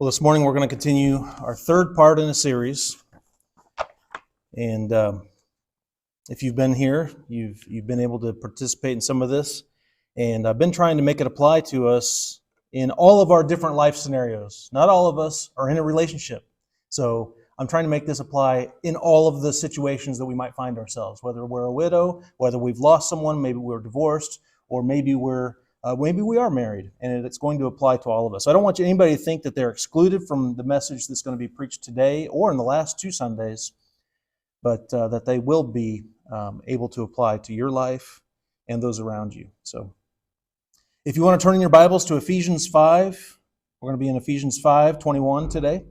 Well, this morning we're going to continue our third part in a series, and if you've been here, you've been able to participate in some of this, and I've been trying to make it apply to us in all of our different life scenarios. Not all of us are in a relationship, so I'm trying to make this apply in all of the situations that we might find ourselves, whether we're a widow, whether we've lost someone, maybe we're divorced, or maybe we are married, and it's going to apply to all of us. So I don't want anybody to think that they're excluded from the message that's going to be preached today or in the last 2 Sundays, but that they will be able to apply to your life and those around you. So if you want to turn in your Bibles to Ephesians 5, we're going to be in Ephesians 5:21 today, and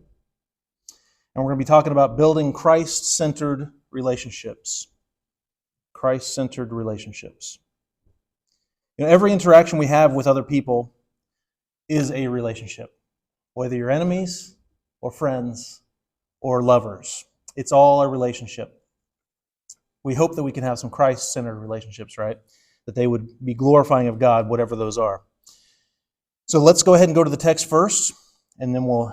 we're going to be talking about building Christ-centered relationships. Christ-centered relationships. You know, every interaction we have with other people is a relationship. Whether you're enemies or friends or lovers, it's all a relationship. We hope that we can have some Christ-centered relationships, right? That they would be glorifying of God, whatever those are. So let's go ahead and go to the text first, and then we'll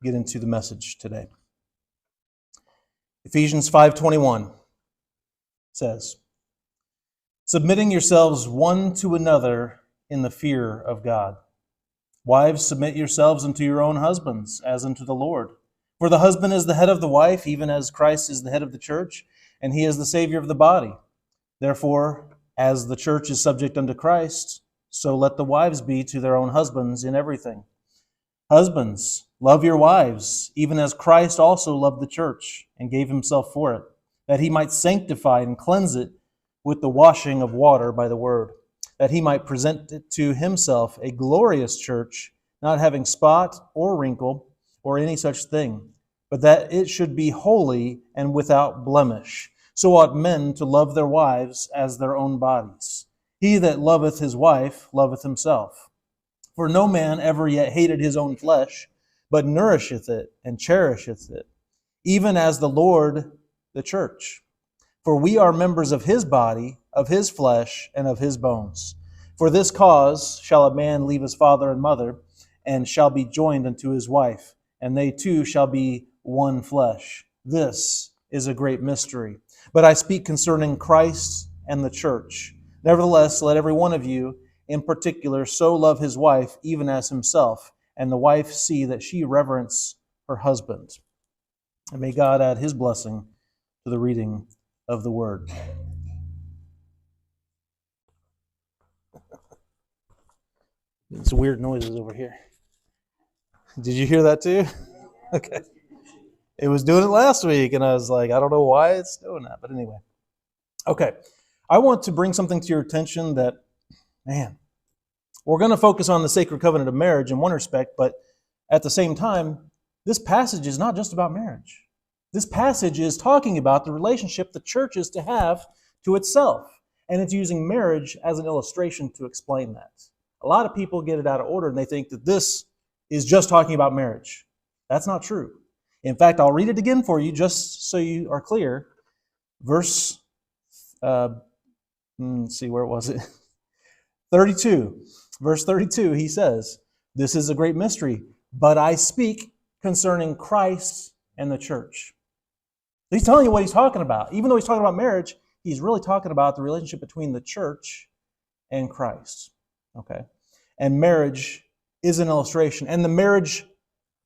get into the message today. Ephesians 5:21 says, "Submitting yourselves one to another in the fear of God. Wives, submit yourselves unto your own husbands, as unto the Lord. For the husband is the head of the wife, even as Christ is the head of the church, and he is the Savior of the body. Therefore, as the church is subject unto Christ, so let the wives be to their own husbands in everything. Husbands, love your wives, even as Christ also loved the church, and gave himself for it, that he might sanctify and cleanse it with the washing of water by the word, that he might present it to himself a glorious church, not having spot or wrinkle or any such thing, but that it should be holy and without blemish. So ought men to love their wives as their own bodies. He that loveth his wife loveth himself. For no man ever yet hated his own flesh, but nourisheth it and cherisheth it, even as the Lord the church. For we are members of his body, of his flesh, and of his bones. For this cause shall a man leave his father and mother, and shall be joined unto his wife, and they two shall be one flesh. This is a great mystery. But I speak concerning Christ and the church. Nevertheless, let every one of you in particular so love his wife, even as himself, and the wife see that she reverence her husband." And may God add his blessing to the reading of the word. It's weird noises over here. Did you hear that too? Okay. It was doing it last week, and I was like, I don't know why it's doing that, but anyway. Okay. I want to bring something to your attention that, we're going to focus on the sacred covenant of marriage in one respect, but at the same time, this passage is not just about marriage. This passage is talking about the relationship the church is to have to itself, and it's using marriage as an illustration to explain that. A lot of people get it out of order, and they think that this is just talking about marriage. That's not true. In fact, I'll read it again for you just so you are clear. Verse, let's see, where was it? 32. Verse 32, he says, "This is a great mystery, but I speak concerning Christ and the church." He's telling you what he's talking about. Even though he's talking about marriage, he's really talking about the relationship between the church and Christ. Okay? And marriage is an illustration. And the marriage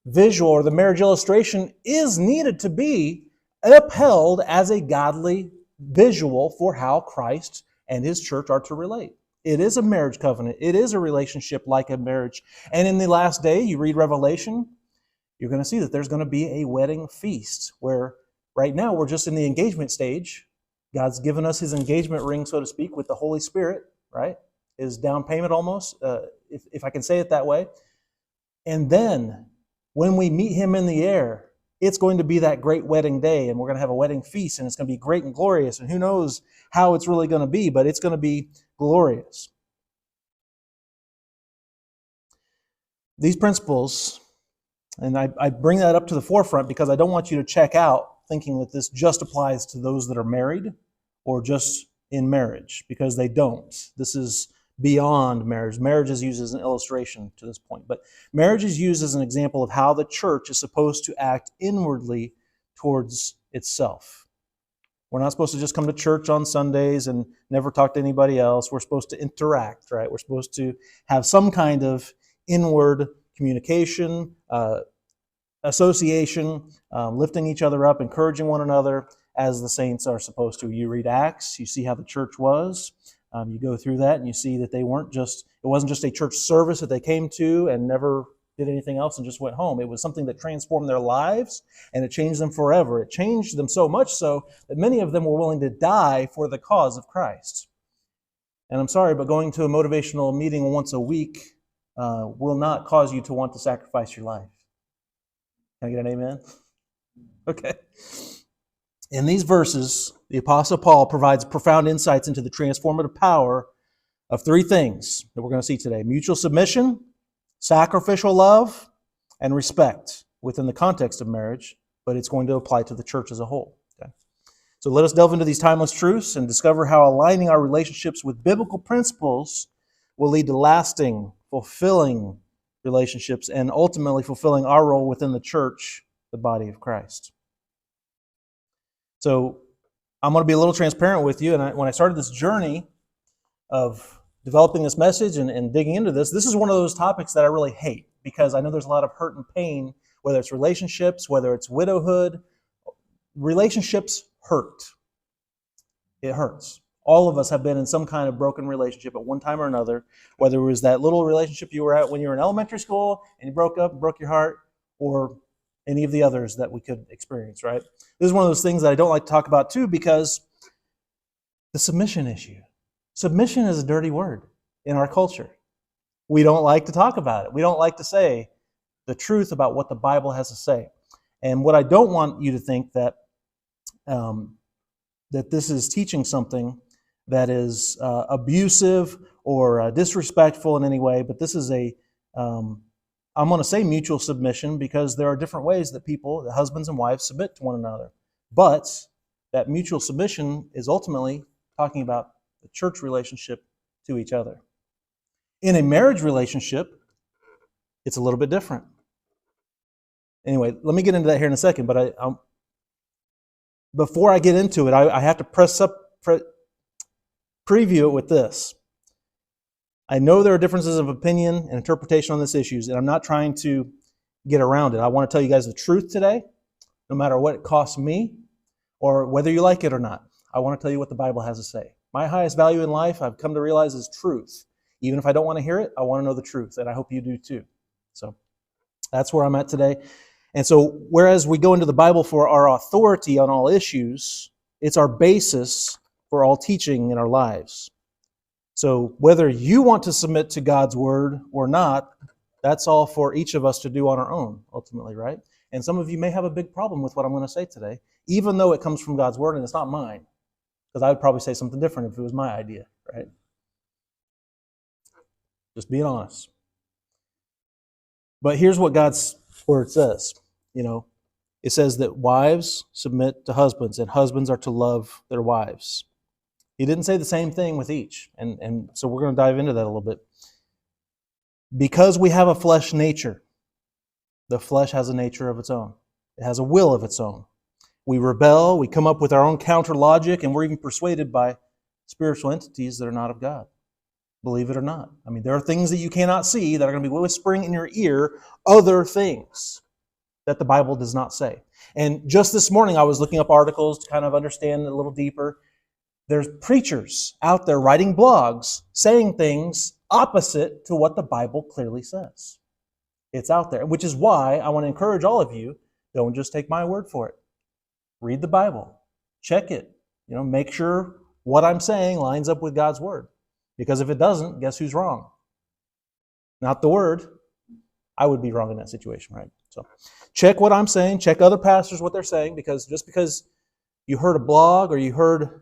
visual or the marriage illustration is needed to be upheld as a godly visual for how Christ and his church are to relate. It is a marriage covenant. It is a relationship like a marriage. And in the last day, you read Revelation, you're going to see that there's going to be a wedding feast where right now we're just in the engagement stage. God's given us his engagement ring, so to speak, with the Holy Spirit, right? His down payment almost, if I can say it that way. And then when we meet him in the air, it's going to be that great wedding day, and we're going to have a wedding feast, and it's going to be great and glorious, and who knows how it's really going to be, but it's going to be glorious. These principles, and I bring that up to the forefront because I don't want you to check out thinking that this just applies to those that are married or just in marriage, because they don't. This is beyond marriage. Marriage is used as an illustration to this point, but marriage is used as an example of how the church is supposed to act inwardly towards itself. We're not supposed to just come to church on Sundays and never talk to anybody else. We're supposed to interact, right? We're supposed to have some kind of inward communication, association, lifting each other up, encouraging one another as the saints are supposed to. You read Acts, you see how the church was. You go through that and you see that it wasn't just a church service that they came to and never did anything else and just went home. It was something that transformed their lives and it changed them forever. It changed them so much so that many of them were willing to die for the cause of Christ. And I'm sorry, but going to a motivational meeting once a week will not cause you to want to sacrifice your life. Can I get an amen? Okay. In these verses, the Apostle Paul provides profound insights into the transformative power of three things that we're going to see today: mutual submission, sacrificial love, and respect within the context of marriage, but it's going to apply to the church as a whole. Okay? So let us delve into these timeless truths and discover how aligning our relationships with biblical principles will lead to lasting, fulfilling relationships and ultimately fulfilling our role within the church, the body of Christ. So I'm going to be a little transparent with you, and when I started this journey of developing this message and digging into this is one of those topics that I really hate, because I know there's a lot of hurt and pain, whether it's relationships, whether it's widowhood. Relationships hurt. It hurts. All of us have been in some kind of broken relationship at one time or another, whether it was that little relationship you were at when you were in elementary school and you broke up and broke your heart, or any of the others that we could experience, right? This is one of those things that I don't like to talk about too, because the submission issue. Submission is a dirty word in our culture. We don't like to talk about it. We don't like to say the truth about what the Bible has to say. And what I don't want you to think that this is teaching something that is abusive or disrespectful in any way, but this is I'm going to say mutual submission, because there are different ways that the husbands and wives, submit to one another. But that mutual submission is ultimately talking about the church relationship to each other. In a marriage relationship, it's a little bit different. Anyway, let me get into that here in a second, but before I get into it, I have to preview it with this. I know there are differences of opinion and interpretation on these issues, and I'm not trying to get around it. I want to tell you guys the truth today, no matter what it costs me, or whether you like it or not. I want to tell you what the Bible has to say. My highest value in life, I've come to realize, is truth. Even if I don't want to hear it, I want to know the truth, and I hope you do too. So that's where I'm at today. And so whereas we go into the Bible for our authority on all issues, it's our basis for all teaching in our lives. So whether you want to submit to God's word or not, that's all for each of us to do on our own, ultimately, right? And some of you may have a big problem with what I'm going to say today, even though it comes from God's word and it's not mine, because I would probably say something different if it was my idea, right? Just being honest. But here's what God's word says. It says that wives submit to husbands and husbands are to love their wives. He didn't say the same thing with each. And so we're going to dive into that a little bit. Because we have a flesh nature, the flesh has a nature of its own. It has a will of its own. We rebel, we come up with our own counter logic, and we're even persuaded by spiritual entities that are not of God. Believe it or not. I mean, there are things that you cannot see that are going to be whispering in your ear other things that the Bible does not say. And just this morning, I was looking up articles to kind of understand a little deeper. There's preachers out there writing blogs saying things opposite to what the Bible clearly says. It's out there, which is why I want to encourage all of you, don't just take my word for it. Read the Bible. Check it. Make sure what I'm saying lines up with God's word. Because if it doesn't, guess who's wrong? Not the word. I would be wrong in that situation, right? So check what I'm saying. Check other pastors, what they're saying, because just because you heard a blog or you heard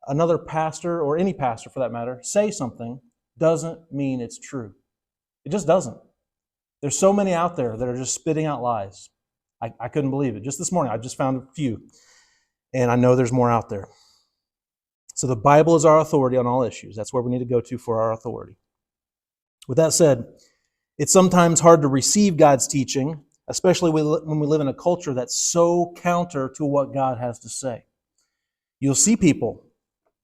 another pastor, or any pastor for that matter, say something doesn't mean it's true. It just doesn't. There's so many out there that are just spitting out lies. I couldn't believe it. Just this morning, I just found a few. And I know there's more out there. So the Bible is our authority on all issues. That's where we need to go to for our authority. With that said, it's sometimes hard to receive God's teaching, especially when we live in a culture that's so counter to what God has to say. You'll see people,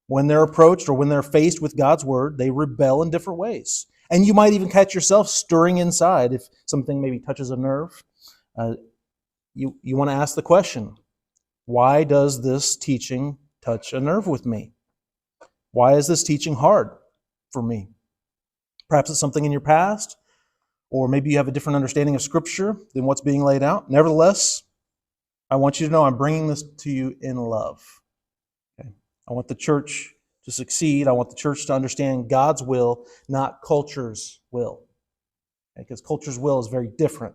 when they're approached or when they're faced with God's word, they rebel in different ways. And you might even catch yourself stirring inside if something maybe touches a nerve. You want to ask the question, why does this teaching touch a nerve with me? Why is this teaching hard for me? Perhaps it's something in your past, or maybe you have a different understanding of Scripture than what's being laid out. Nevertheless, I want you to know I'm bringing this to you in love. Okay? I want the church to succeed. I want the church to understand God's will, not culture's will. Okay? Because culture's will is very different.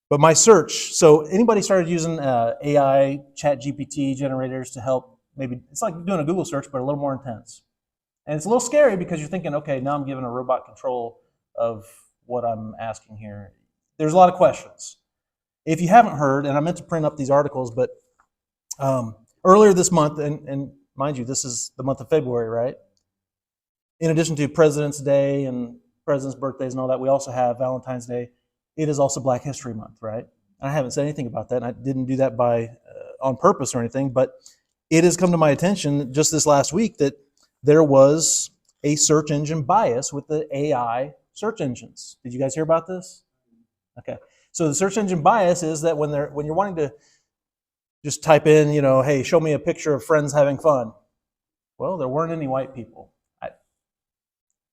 But my search, so anybody started using AI, ChatGPT generators to help, maybe it's like doing a Google search, but a little more intense. And it's a little scary because you're thinking, okay, now I'm giving a robot control of what I'm asking here. There's a lot of questions. If you haven't heard, and I meant to print up these articles, but earlier this month, and mind you, this is the month of February, right? In addition to President's Day and presidents' birthdays and all that, we also have Valentine's Day. It is also Black History Month, right? I haven't said anything about that, and I didn't do that on purpose or anything, but it has come to my attention just this last week that there was a search engine bias with the AI search engines. Did you guys hear about this? Okay. So the search engine bias is that when you're wanting to just type in, hey, show me a picture of friends having fun. Well, there weren't any white people.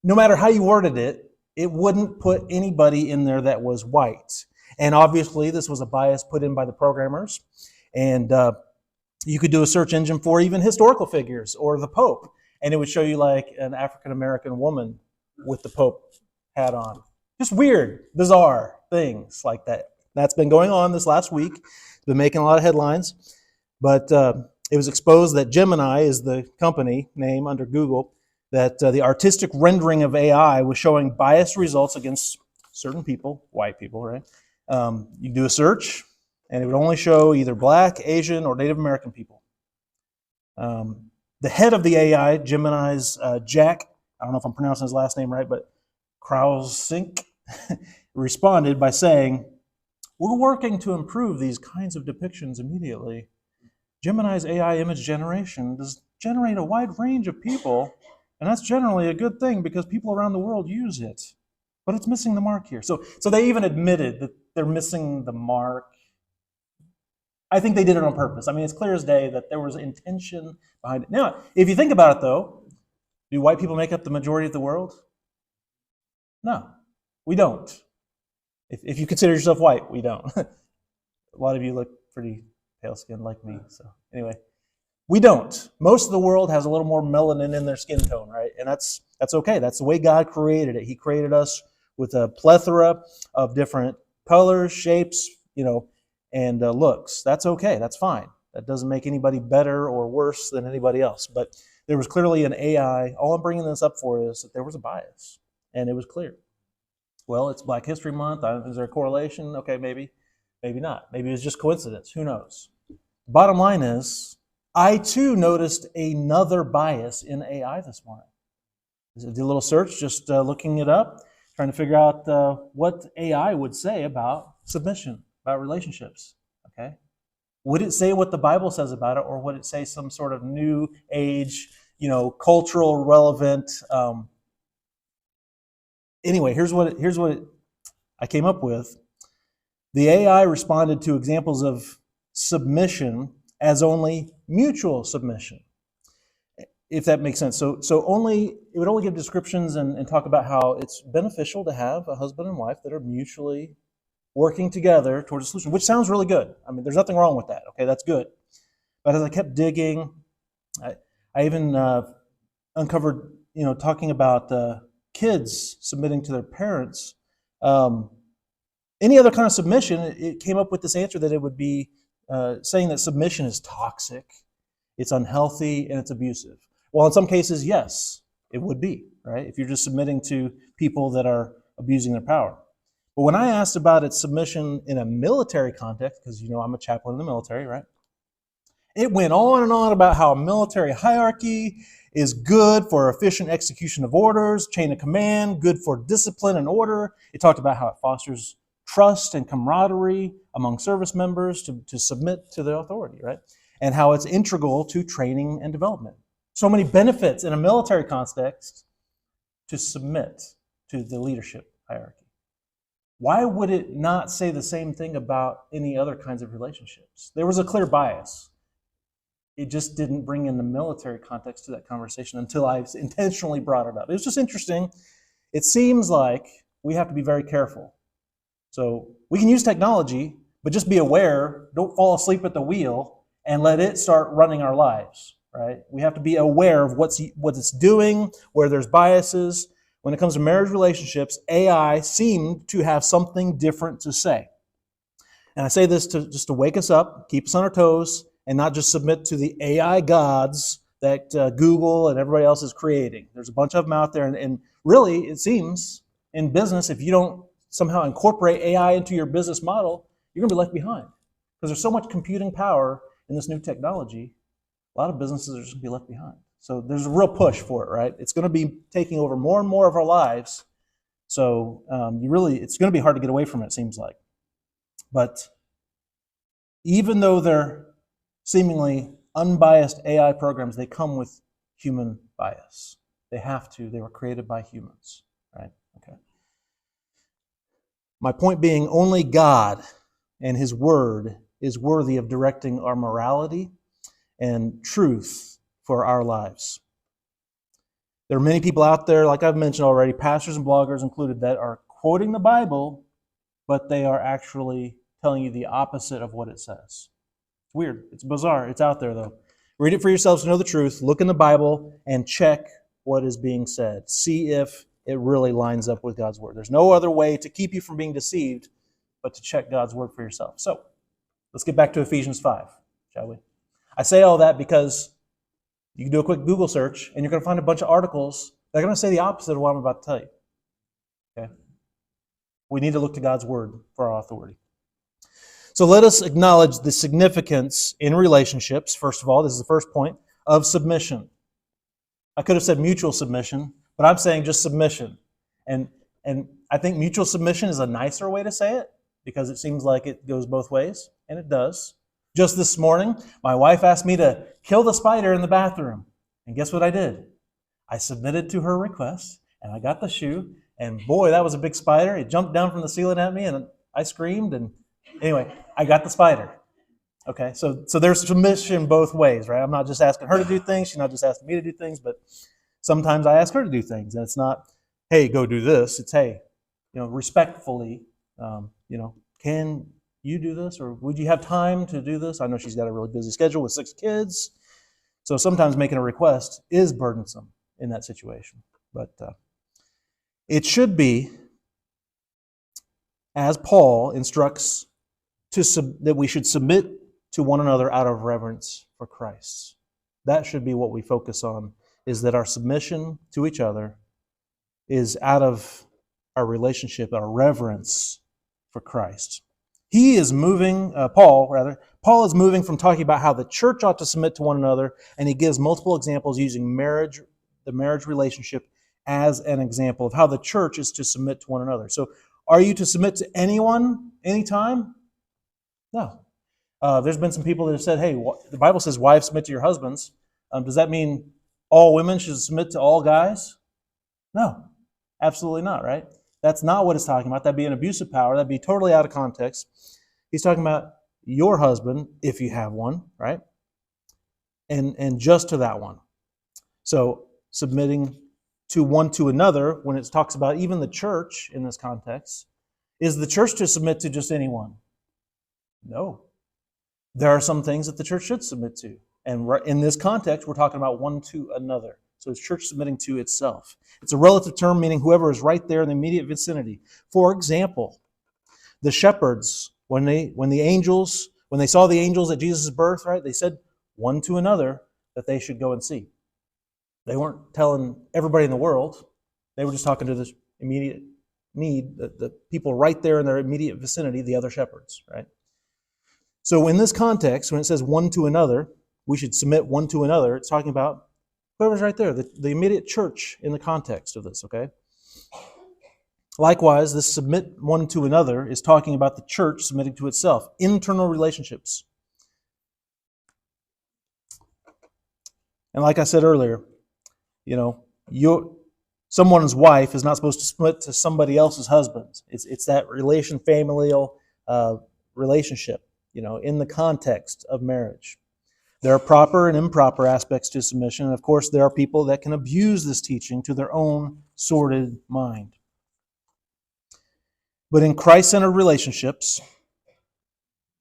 No matter how you worded it, it wouldn't put anybody in there that was white. And obviously, this was a bias put in by the programmers. And you could do a search engine for even historical figures or the Pope, and it would show you like an African-American woman with the Pope hat on. Just weird, bizarre things like that. That's been going on this last week. It's been making a lot of headlines. But it was exposed that Gemini is the company name under Google, that the artistic rendering of AI was showing biased results against certain people, white people, right? You do a search, and it would only show either Black, Asian, or Native American people. The head of the AI, Gemini's Jack, I don't know if I'm pronouncing his last name right, but Krausink, responded by saying, "We're working to improve these kinds of depictions immediately. Gemini's AI image generation does generate a wide range of people, and that's generally a good thing because people around the world use it. But it's missing the mark here." So they even admitted that they're missing the mark. I think they did it on purpose. I mean, it's clear as day that there was intention behind it. Now, if you think about it, though, do white people make up the majority of the world? No, we don't. If you consider yourself white, we don't. A lot of you look pretty pale-skinned like me. So anyway, we don't. Most of the world has a little more melanin in their skin tone, right? And that's okay. That's the way God created it. He created us with a plethora of different colors, shapes, and looks. That's okay. That's fine. That doesn't make anybody better or worse than anybody else. But there was clearly an AI. All I'm bringing this up for is that there was a bias, and it was clear. Well, it's Black History Month. Is there a correlation? Okay, maybe not. Maybe it was just coincidence. Who knows? Bottom line is, I too noticed another bias in AI this morning. I did a little search, just looking it up, trying to figure out what AI would say about submission, about relationships. Okay, would it say what the Bible says about it, or would it say some sort of new age, cultural relevant? Anyway, here's what I came up with. The AI responded to examples of submission as only mutual submission, if that makes sense. So it would only give descriptions and talk about how it's beneficial to have a husband and wife that are mutually working together towards a solution, which sounds really good. I mean, there's nothing wrong with that. Okay, that's good. But as I kept digging, I even uncovered, talking about kids submitting to their parents. Any other kind of submission, it came up with this answer that it would be saying that submission is toxic, it's unhealthy, and it's abusive. Well, in some cases, yes, it would be, right? If you're just submitting to people that are abusing their power. But when I asked about its submission in a military context, because I'm a chaplain in the military, right? It went on and on about how military hierarchy is good for efficient execution of orders, chain of command, good for discipline and order. It talked about how it fosters trust and camaraderie among service members to submit to the authority, right? And how it's integral to training and development. So many benefits in a military context to submit to the leadership hierarchy. Why would it not say the same thing about any other kinds of relationships? There was a clear bias. It just didn't bring in the military context to that conversation until I intentionally brought it up. It was just interesting. It seems like we have to be very careful. So we can use technology, but just be aware, don't fall asleep at the wheel and let it start running our lives, right? We have to be aware of what it's doing, where there's biases. When it comes to marriage relationships, AI seemed to have something different to say. And I say this just to wake us up, keep us on our toes, and not just submit to the AI gods that Google and everybody else is creating. There's a bunch of them out there, and really, it seems, in business, if you don't somehow incorporate AI into your business model, you're going to be left behind. Because there's so much computing power in this new technology, a lot of businesses are just going to be left behind. So there's a real push for it, right? It's going to be taking over more and more of our lives. So it's going to be hard to get away from it, seems like. But even though they're seemingly unbiased AI programs, they come with human bias. They have to. They were created by humans, right? Okay. My point being, only God and His Word is worthy of directing our morality and truth for our lives. There are many people out there, like I've mentioned already, pastors and bloggers included, that are quoting the Bible, but they are actually telling you the opposite of what it says. It's weird. It's bizarre. It's out there, though. Read it for yourselves to know the truth. Look in the Bible and check what is being said. See if it really lines up with God's Word. There's no other way to keep you from being deceived but to check God's Word for yourself. So, let's get back to Ephesians 5, shall we? I say all that because you can do a quick Google search, and you're going to find a bunch of articles that are going to say the opposite of what I'm about to tell you. Okay? We need to look to God's Word for our authority. So let us acknowledge the significance in relationships, first of all, this is the first point, of submission. I could have said mutual submission, but I'm saying just submission. And I think mutual submission is a nicer way to say it, because it seems like it goes both ways, and it does. Just this morning, my wife asked me to kill the spider in the bathroom. And guess what I did? I submitted to her request, and I got the shoe, and boy, that was a big spider. It jumped down from the ceiling at me, and I screamed, and anyway, I got the spider. Okay, so there's submission both ways, right? I'm not just asking her to do things. She's not just asking me to do things, but sometimes I ask her to do things, and it's not, hey, go do this. It's, hey, respectfully, can you do this, or would you have time to do this? I know she's got a really busy schedule with 6 kids, so sometimes making a request is burdensome in that situation. But it should be, as Paul instructs, that we should submit to one another out of reverence for Christ. That should be what we focus on, is that our submission to each other is out of our relationship, our reverence for Christ. Paul is moving from talking about how the church ought to submit to one another, and he gives multiple examples using the marriage relationship as an example of how the church is to submit to one another. So, are you to submit to anyone, anytime? No. There's been some people that have said, hey, the Bible says wives submit to your husbands. Does that mean all women should submit to all guys? No, absolutely not, right? That's not what it's talking about. That'd be an abuse of power. That'd be totally out of context. He's talking about your husband, if you have one, right? And just to that one. So submitting to one to another, when it talks about even the church in this context, is the church to submit to just anyone? No. There are some things that the church should submit to. And in this context, we're talking about one to another. So it's church submitting to itself. It's a relative term, meaning whoever is right there in the immediate vicinity. For example, the shepherds, when they saw the angels at Jesus' birth, right, they said one to another that they should go and see. They weren't telling everybody in the world. They were just talking to the immediate need, the people right there in their immediate vicinity, the other shepherds, right? So in this context, when it says one to another, we should submit one to another, it's talking about whoever's right there, the immediate church in the context of this, okay? Likewise, this submit one to another is talking about the church submitting to itself, internal relationships. And like I said earlier, someone's wife is not supposed to submit to somebody else's husband. It's that familial relationship, in the context of marriage. There are proper and improper aspects to submission, and of course there are people that can abuse this teaching to their own sordid mind. But in Christ-centered relationships,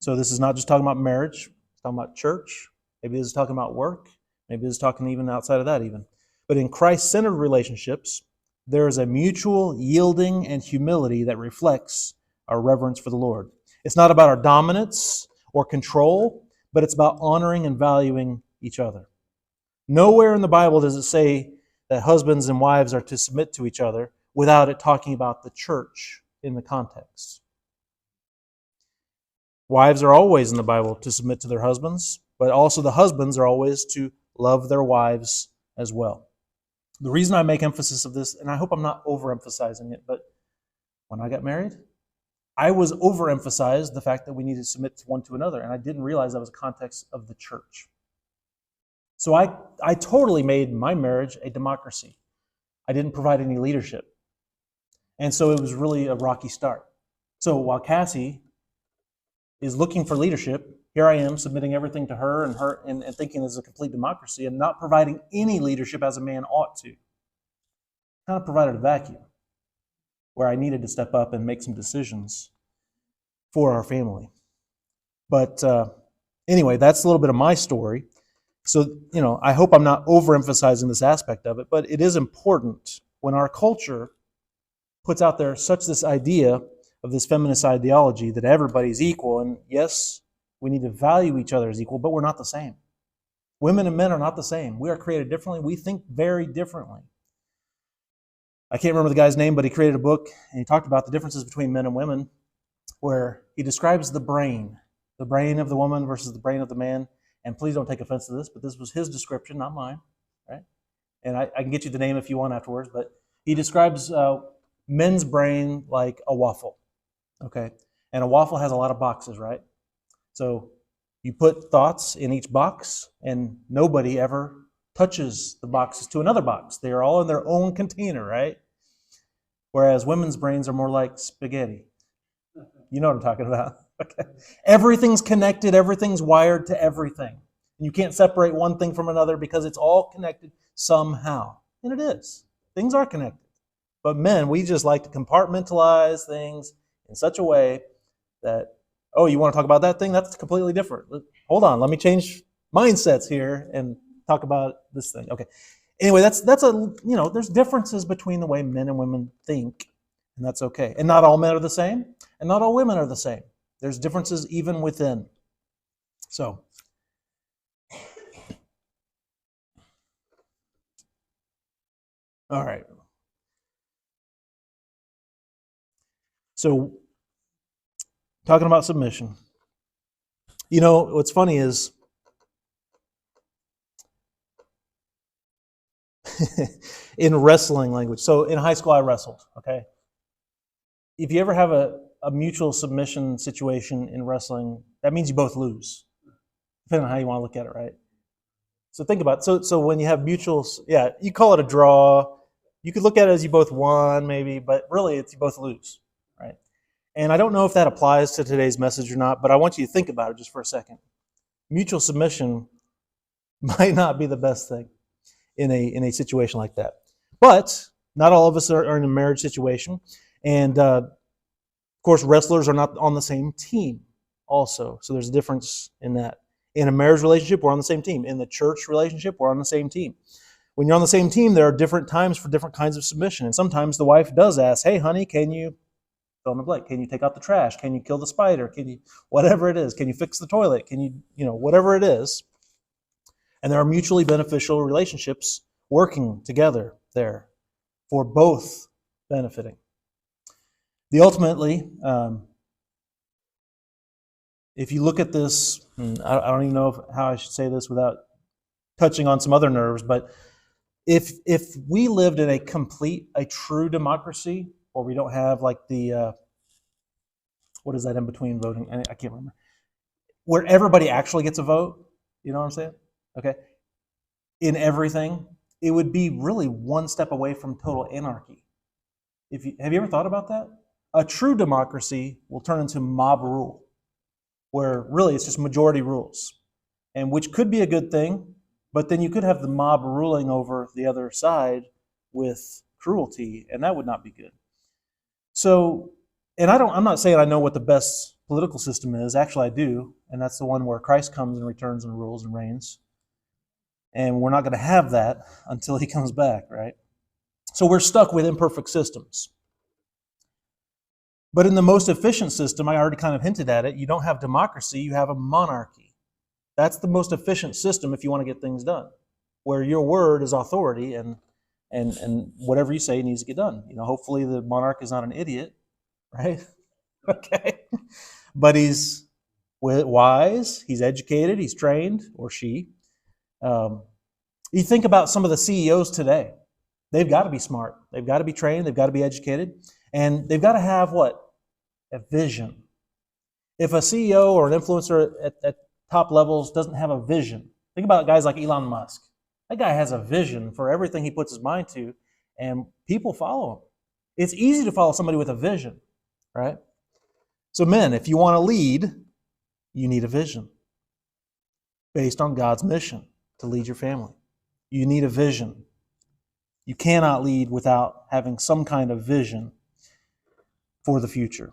so this is not just talking about marriage, it's talking about church, maybe this is talking about work, maybe this is talking even outside of that even. But in Christ-centered relationships, there is a mutual yielding and humility that reflects our reverence for the Lord. It's not about our dominance or control, but it's about honoring and valuing each other. Nowhere in the Bible does it say that husbands and wives are to submit to each other without it talking about the church in the context. Wives are always in the Bible to submit to their husbands, but also the husbands are always to love their wives as well. The reason I make emphasis of this, and I hope I'm not overemphasizing it, but when I got married, I was overemphasized the fact that we need to submit one to another, and I didn't realize that was a context of the church. So I totally made my marriage a democracy. I didn't provide any leadership. And so it was really a rocky start. So while Cassie is looking for leadership, here I am submitting everything to her and thinking it's a complete democracy and not providing any leadership as a man ought to. Kind of provided a vacuum where I needed to step up and make some decisions for our family. But anyway, that's a little bit of my story. So, I hope I'm not overemphasizing this aspect of it, but it is important when our culture puts out there such this idea of this feminist ideology that everybody's equal. And yes, we need to value each other as equal, but we're not the same. Women and men are not the same. We are created differently. We think very differently. I can't remember the guy's name, but he created a book and he talked about the differences between men and women, where he describes the brain of the woman versus the brain of the man. And please don't take offense to this, but this was his description, not mine, right? And I can get you the name if you want afterwards, but he describes men's brain like a waffle, okay? And a waffle has a lot of boxes, right? So you put thoughts in each box, and nobody ever touches the boxes to another box. They are all in their own container, right? Whereas women's brains are more like spaghetti. You know what I'm talking about. Okay. Everything's connected, everything's wired to everything. And you can't separate one thing from another because it's all connected somehow. And it is. Things are connected. But men, we just like to compartmentalize things in such a way that, oh, you want to talk about that thing? That's completely different. Hold on, let me change mindsets here and talk about this thing. Okay. Anyway, that's there's differences between the way men and women think, and that's okay. And not all men are the same, and not all women are the same. There's differences even within. So, all right. So, talking about submission. What's funny is in wrestling language. So in high school, I wrestled, okay? If you ever have a mutual submission situation in wrestling, that means you both lose, depending on how you want to look at it, right? So think about it. So when you have mutual, you call it a draw. You could look at it as you both won, maybe, but really it's you both lose, right? And I don't know if that applies to today's message or not, but I want you to think about it just for a second. Mutual submission might not be the best thing in a situation like that. But not all of us are in a marriage situation. And of course, wrestlers are not on the same team also. So there's a difference in that. In a marriage relationship, we're on the same team. In the church relationship, we're on the same team. When you're on the same team, there are different times for different kinds of submission. And sometimes the wife does ask, hey, honey, can you fill in the blank? Can you take out the trash? Can you kill the spider? Can you, whatever it is, can you fix the toilet? Can you, whatever it is. And there are mutually beneficial relationships working together there for both benefiting. Ultimately, If you look at this, I don't even know how I should say this without touching on some other nerves, but if we lived in a true democracy, or we don't have like the, what is that in between voting? I can't remember. Where everybody actually gets a vote, you know what I'm saying? Okay. In everything, it would be really one step away from total anarchy. Have you ever thought about that? A true democracy will turn into mob rule, where really it's just majority rules, and which could be a good thing, but then you could have the mob ruling over the other side with cruelty, and that would not be good. So, and I'm not saying I know what the best political system is. Actually, I do, and that's the one where Christ comes and returns and rules and reigns. And we're not going to have that until he comes back, right? So we're stuck with imperfect systems. But in the most efficient system, I already kind of hinted at it, you don't have democracy, you have a monarchy. That's the most efficient system if you want to get things done, where your word is authority and whatever you say needs to get done. Hopefully the monarch is not an idiot, right? Okay. But he's wise, he's educated, he's trained, or she. You think about some of the CEOs today. They've got to be smart. They've got to be trained. They've got to be educated. And they've got to have what? A vision. If a CEO or an influencer at top levels doesn't have a vision, think about guys like Elon Musk. That guy has a vision for everything he puts his mind to, and people follow him. It's easy to follow somebody with a vision, right? So men, if you want to lead, you need a vision based on God's mission to lead your family. You need a vision. You cannot lead without having some kind of vision for the future.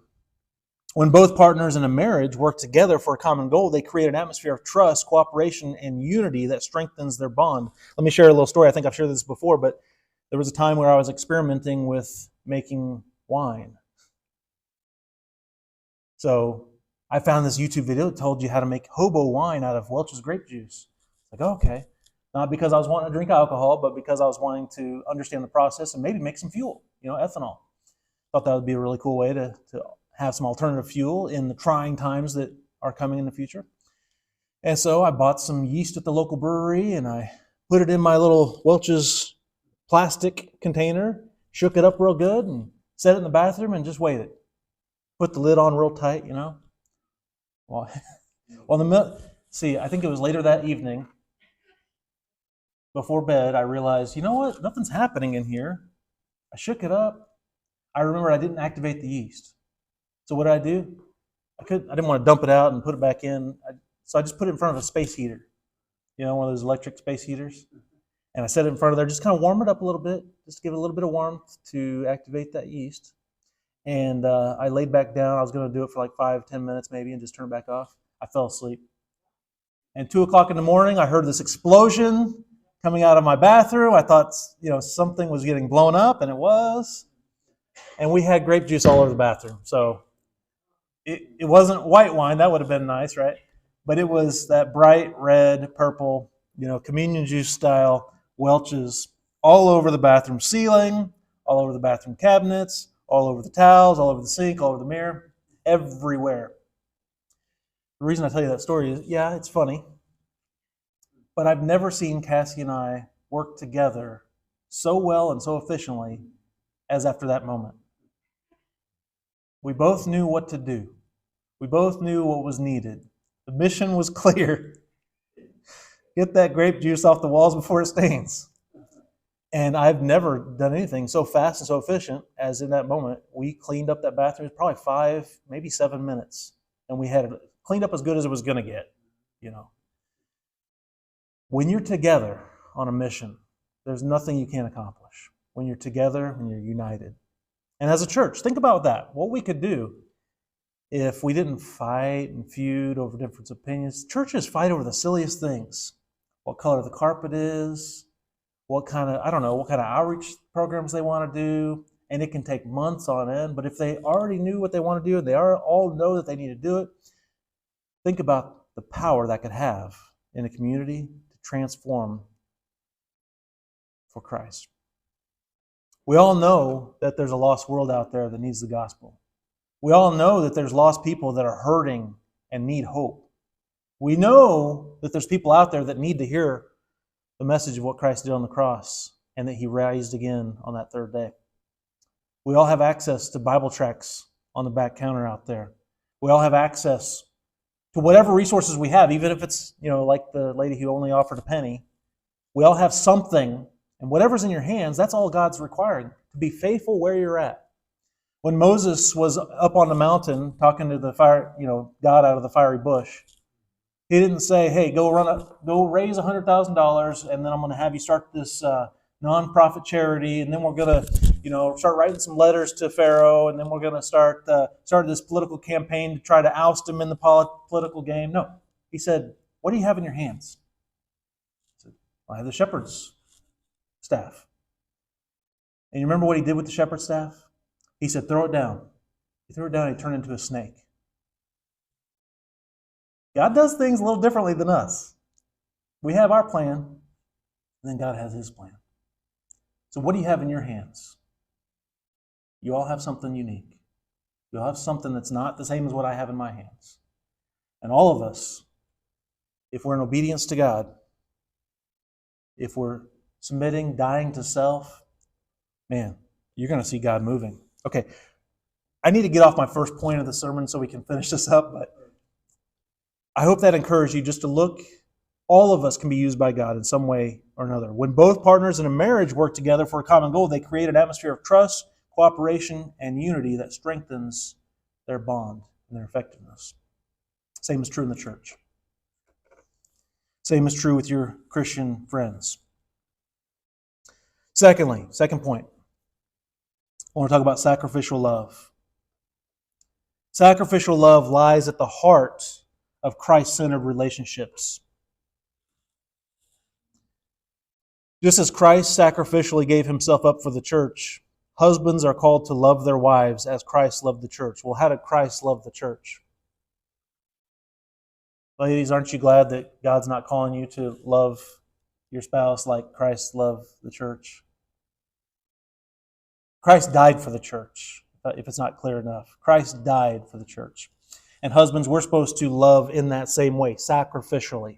When both partners in a marriage work together for a common goal, they create an atmosphere of trust, cooperation, and unity that strengthens their bond. Let me share a little story. I think I've shared this before, but there was a time where I was experimenting with making wine. So I found this YouTube video that told you how to make hobo wine out of Welch's grape juice. Like, oh, okay. Not because I was wanting to drink alcohol, but because I was wanting to understand the process and maybe make some fuel, ethanol. Thought that would be a really cool way to have some alternative fuel in the trying times that are coming in the future. And so I bought some yeast at the local brewery and I put it in my little Welch's plastic container, shook it up real good and set it in the bathroom and just waited. Put the lid on real tight, Well, I think it was later that evening, before bed, I realized, you know what? Nothing's happening in here. I shook it up. I remembered I didn't activate the yeast. So what did I do? I didn't want to dump it out and put it back in. So I just put it in front of a space heater, one of those electric space heaters. And I set it in front of there, just kind of warm it up a little bit, just to give it a little bit of warmth to activate that yeast. And I laid back down. I was going to do it for like 5-10 minutes maybe and just turn it back off. I fell asleep. And 2 o'clock in the morning, I heard this explosion coming out of my bathroom. I thought, something was getting blown up, and it was. And we had grape juice all over the bathroom. So it wasn't white wine. That would have been nice, right? But it was that bright red, purple, communion juice style Welch's all over the bathroom ceiling, all over the bathroom cabinets, all over the towels, all over the sink, all over the mirror, everywhere. The reason I tell you that story is, yeah, it's funny, but I've never seen Cassie and I work together so well and so efficiently as after that moment. We both knew what to do. We both knew what was needed. The mission was clear. Get that grape juice off the walls before it stains. And I've never done anything so fast and so efficient as in that moment. We cleaned up that bathroom, probably 5, maybe 7 minutes. And we had it cleaned up as good as it was going to get, When you're together on a mission, there's nothing you can't accomplish. When you're together, when you're united. And as a church, think about that. What we could do if we didn't fight and feud over different opinions. Churches fight over the silliest things. What color the carpet is, what kind of outreach programs they want to do, and it can take months on end. But if they already knew what they want to do and they all know that they need to do it, think about the power that could have in a community to transform for Christ. We all know that there's a lost world out there that needs the gospel. We all know that there's lost people that are hurting and need hope. We know that there's people out there that need to hear the message of what Christ did on the cross and that he raised again on that third day. We all have access to Bible tracts on the back counter out there. We all have access to whatever resources we have, even if it's, like the lady who only offered a penny. We all have something, and whatever's in your hands, that's all God's requiring, to be faithful where you're at. When Moses was up on the mountain talking to the fire, God out of the fiery bush, he didn't say, "Hey, go raise $100,000, and then I'm going to have you start this nonprofit charity, and then we're going to, start writing some letters to Pharaoh, and then we're going to start this political campaign to try to oust him in the political game." No, he said, "What do you have in your hands?" He said, "I have the shepherd's staff." And you remember what he did with the shepherd's staff? He said, "Throw it down." He threw it down and he turned into a snake. God does things a little differently than us. We have our plan, and then God has his plan. So what do you have in your hands? You all have something unique. You all have something that's not the same as what I have in my hands. And all of us, if we're in obedience to God, if we're submitting, dying to self, man, you're going to see God moving. Okay, I need to get off my first point of the sermon so we can finish this up, but I hope that encouraged you just to look. All of us can be used by God in some way or another. When both partners in a marriage work together for a common goal, they create an atmosphere of trust, cooperation, and unity that strengthens their bond and their effectiveness. Same is true in the church. Same is true with your Christian friends. Secondly, second point, I want to talk about sacrificial love. Sacrificial love lies at the heart of Christ-centered relationships. Just as Christ sacrificially gave himself up for the church, husbands are called to love their wives as Christ loved the church. Well, how did Christ love the church? Ladies, aren't you glad that God's not calling you to love your spouse like Christ loved the church? Christ died for the church, if it's not clear enough. Christ died for the church. And husbands, we're supposed to love in that same way, sacrificially.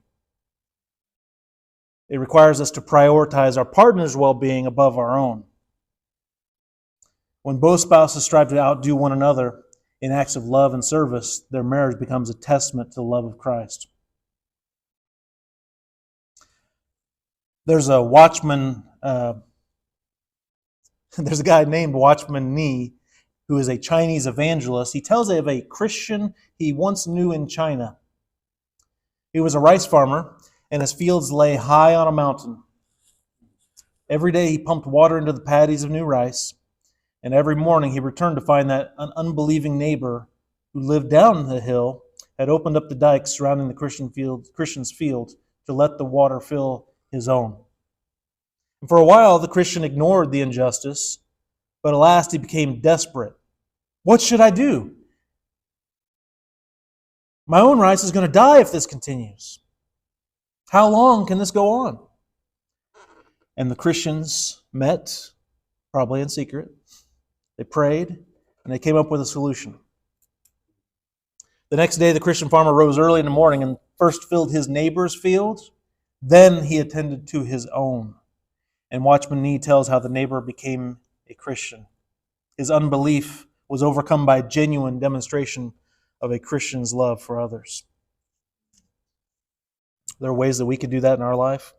It requires us to prioritize our partner's well-being above our own. When both spouses strive to outdo one another in acts of love and service, their marriage becomes a testament to the love of Christ. There's a watchman, there's a guy named Watchman Nee who is a Chinese evangelist. He tells of a Christian he once knew in China. He was a rice farmer, and his fields lay high on a mountain. Every day he pumped water into the paddies of new rice, and every morning he returned to find that an unbelieving neighbor who lived down the hill had opened up the dikes surrounding the Christian's field to let the water fill his own. And for a while, the Christian ignored the injustice, but at last he became desperate. What should I do? My own rice is going to die if this continues. How long can this go on? And the Christians met, probably in secret. They prayed, and they came up with a solution. The next day, the Christian farmer rose early in the morning and first filled his neighbor's fields. Then he attended to his own. And Watchman Nee tells how the neighbor became a Christian. His unbelief was overcome by genuine demonstration of a Christian's love for others. There are ways that we could do that in our life.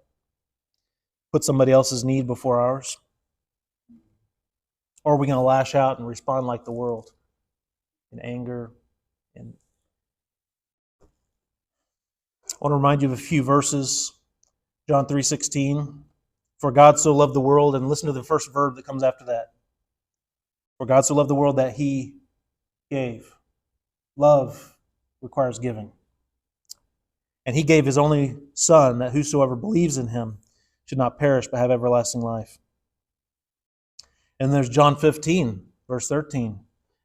Put somebody else's need before ours. Or are we going to lash out and respond like the world in anger? I want to remind you of a few verses. John 3:16. For God so loved the world, and listen to the first verb that comes after that. For God so loved the world that He gave. Love requires giving. And He gave His only Son, that whosoever believes in Him should not perish but have everlasting life. And there's John 15, verse 13.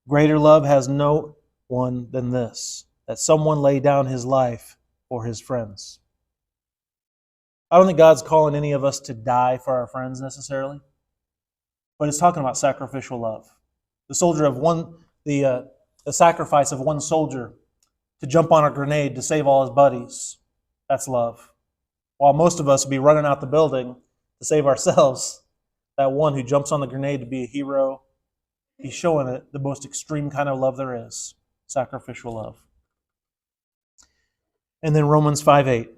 Greater love has no one than this, that someone lay down his life for his friends. I don't think God's calling any of us to die for our friends necessarily, but it's talking about sacrificial love. The sacrifice of one soldier to jump on a grenade to save all his buddies. That's love. While most of us would be running out the building to save ourselves, that one who jumps on the grenade to be a hero, he's showing it the most extreme kind of love there is, sacrificial love. And then Romans 5:8.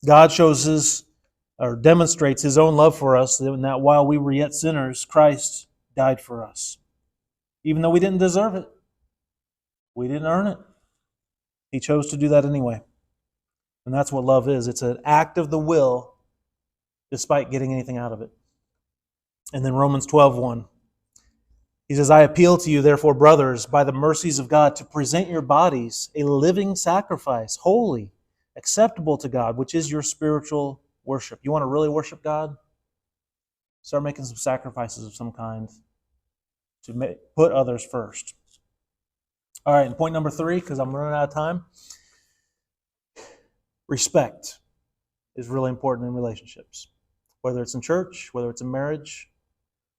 God demonstrates his own love for us in that while we were yet sinners, Christ died for us. Even though we didn't deserve it. We didn't earn it. He chose to do that anyway. And that's what love is. It's an act of the will despite getting anything out of it. And then Romans 12:1. He says, I appeal to you, therefore, brothers, by the mercies of God, to present your bodies a living sacrifice, holy, acceptable to God, which is your spiritual worship. You want to really worship God? Start making some sacrifices of some kind to put others first. All right, and point number 3, because I'm running out of time. Respect is really important in relationships. Whether it's in church, whether it's in marriage,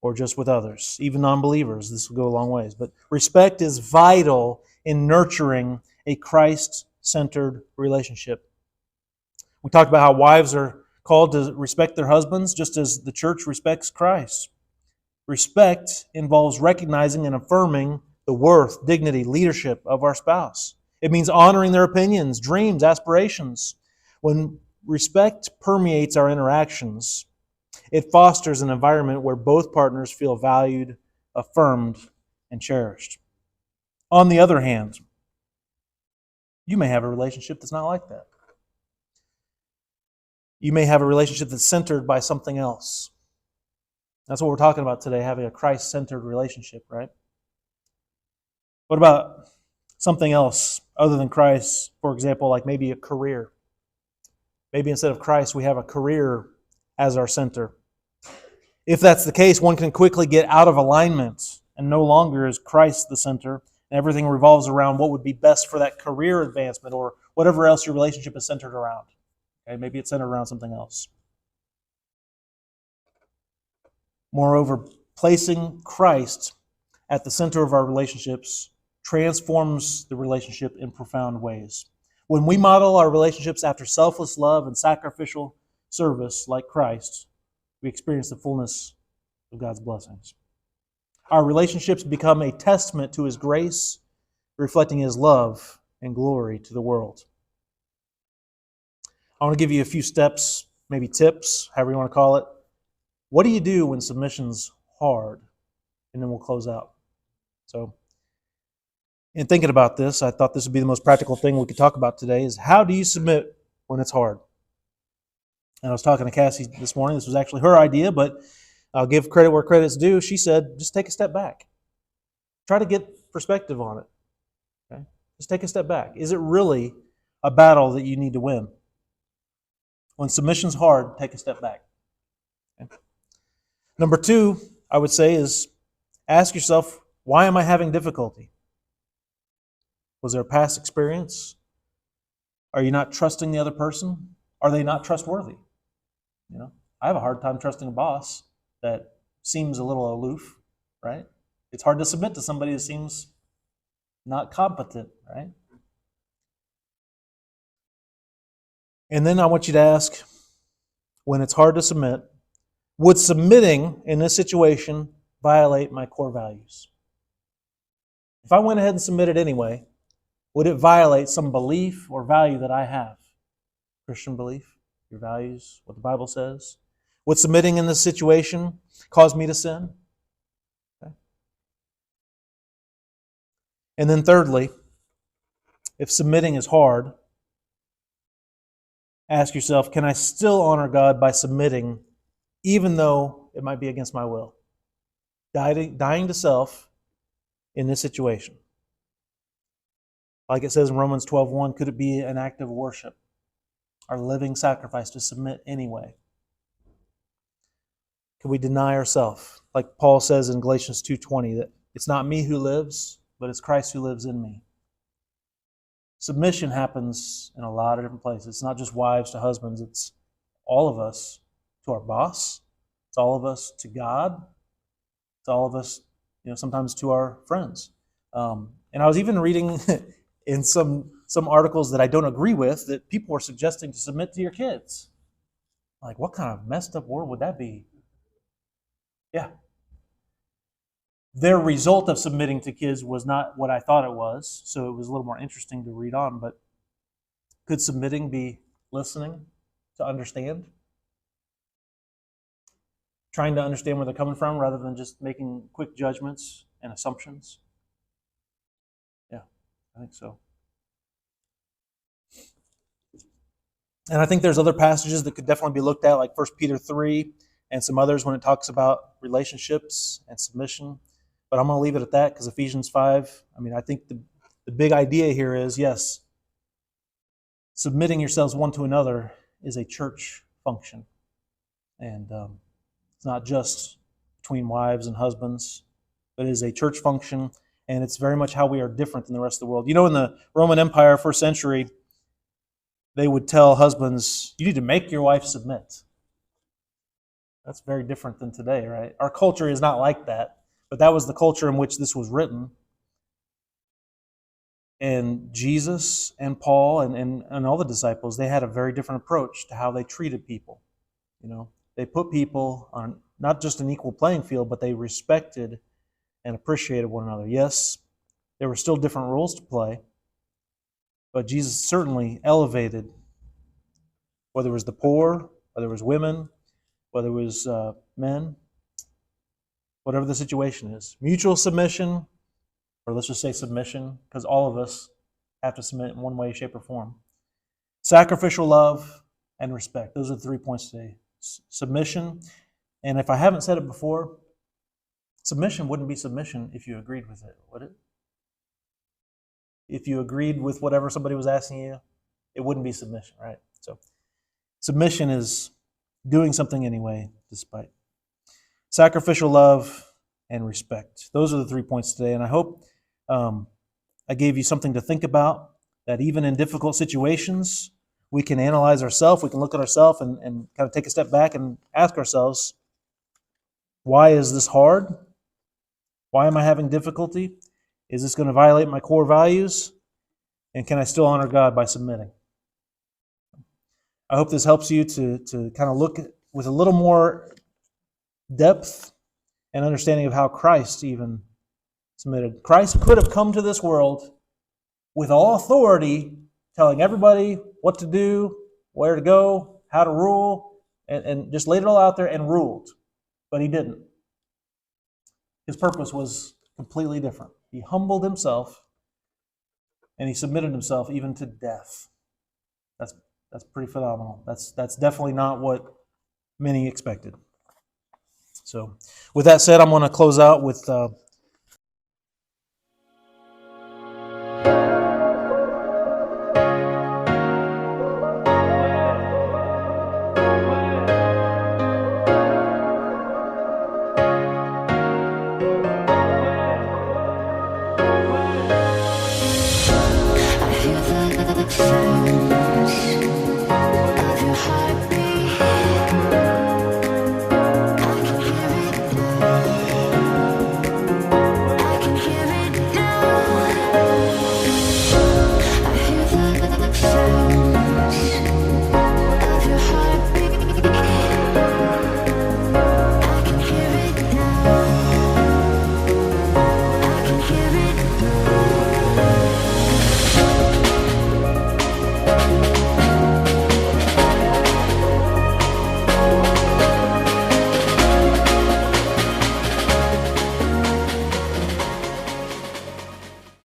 or just with others, even non-believers, this will go a long ways. But respect is vital in nurturing a Christ-centered relationship. We talked about how wives are called to respect their husbands just as the church respects Christ. Respect involves recognizing and affirming the worth, dignity, leadership of our spouse. It means honoring their opinions, dreams, aspirations. When respect permeates our interactions, it fosters an environment where both partners feel valued, affirmed, and cherished. On the other hand, you may have a relationship that's not like that. You may have a relationship that's centered by something else. That's what we're talking about today, having a Christ-centered relationship, right? What about something else other than Christ? For example, like maybe a career. Maybe instead of Christ, we have a career as our center. If that's the case, one can quickly get out of alignment and no longer is Christ the center, and everything revolves around what would be best for that career advancement or whatever else your relationship is centered around. Okay, maybe it's centered around something else. Moreover, placing Christ at the center of our relationships transforms the relationship in profound ways. When we model our relationships after selfless love and sacrificial service like Christ, we experience the fullness of God's blessings. Our relationships become a testament to His grace, reflecting His love and glory to the world. I want to give you a few steps, maybe tips, however you want to call it. What do you do when submission's hard? And then we'll close out. So, in thinking about this, I thought this would be the most practical thing we could talk about today is how do you submit when it's hard? And I was talking to Cassie this morning. This was actually her idea, but I'll give credit where credit's due. She said, just take a step back. Try to get perspective on it. Okay? Just take a step back. Is it really a battle that you need to win? When submission's hard, take a step back. Okay? Number 2, I would say, is ask yourself, why am I having difficulty? Was there a past experience? Are you not trusting the other person? Are they not trustworthy? You know, I have a hard time trusting a boss that seems a little aloof, right? It's hard to submit to somebody that seems not competent, right? And then I want you to ask, when it's hard to submit, would submitting in this situation violate my core values? If I went ahead and submitted anyway, would it violate some belief or value that I have? Christian belief, your values, what the Bible says. Would submitting in this situation cause me to sin? Okay. And then thirdly, if submitting is hard, ask yourself, can I still honor God by submitting even though it might be against my will? Dying to self in this situation. Like it says in Romans 12:1, could it be an act of worship? Our living sacrifice to submit anyway? Can we deny ourselves? Like Paul says in Galatians 2:20, that it's not me who lives, but it's Christ who lives in me. Submission happens in a lot of different places. It's not just wives to husbands. It's all of us to our boss. It's all of us to God. It's all of us, sometimes to our friends. And I was even reading in some some articles that I don't agree with that people are suggesting to submit to your kids. Like, what kind of messed up world would that be? Yeah. Their result of submitting to kids was not what I thought it was, so it was a little more interesting to read on. But could submitting be listening to understand? Trying to understand where they're coming from rather than just making quick judgments and assumptions? Yeah, I think so. And I think there's other passages that could definitely be looked at, like Pt3 and some others when it talks about relationships and submission. But I'm going to leave it at that because Ephesians 5, I think the big idea here is, yes, submitting yourselves one to another is a church function. And it's not just between wives and husbands, but it is a church function, and it's very much how we are different than the rest of the world. You know, in the Roman Empire, first century, they would tell husbands, you need to make your wife submit. That's very different than today, right? Our culture is not like that, but that was the culture in which this was written. And Jesus and Paul and all the disciples, they had a very different approach to how they treated people. You know, they put people on not just an equal playing field, but they respected and appreciated one another. Yes, there were still different roles to play, but Jesus certainly elevated, whether it was the poor, whether it was women, whether it was men, whatever the situation is. Mutual submission, or let's just say submission, because all of us have to submit in one way, shape, or form. Sacrificial love and respect. Those are the 3 points today. Submission, and if I haven't said it before, submission wouldn't be submission if you agreed with it, would it? If you agreed with whatever somebody was asking you, it wouldn't be submission, right? So submission is doing something anyway, despite. Sacrificial love and respect. Those are the 3 points today, and I hope I gave you something to think about, that even in difficult situations, we can analyze ourselves, we can look at ourselves and kind of take a step back and ask ourselves, why is this hard? Why am I having difficulty? Is this going to violate my core values? And can I still honor God by submitting? I hope this helps you to kind of look with a little more depth and understanding of how Christ even submitted. Christ could have come to this world with all authority, telling everybody what to do, where to go, how to rule, and just laid it all out there and ruled. But he didn't. His purpose was completely different. He humbled himself, and he submitted himself even to death. That's pretty phenomenal. That's definitely not what many expected. So with that said, I'm going to close out with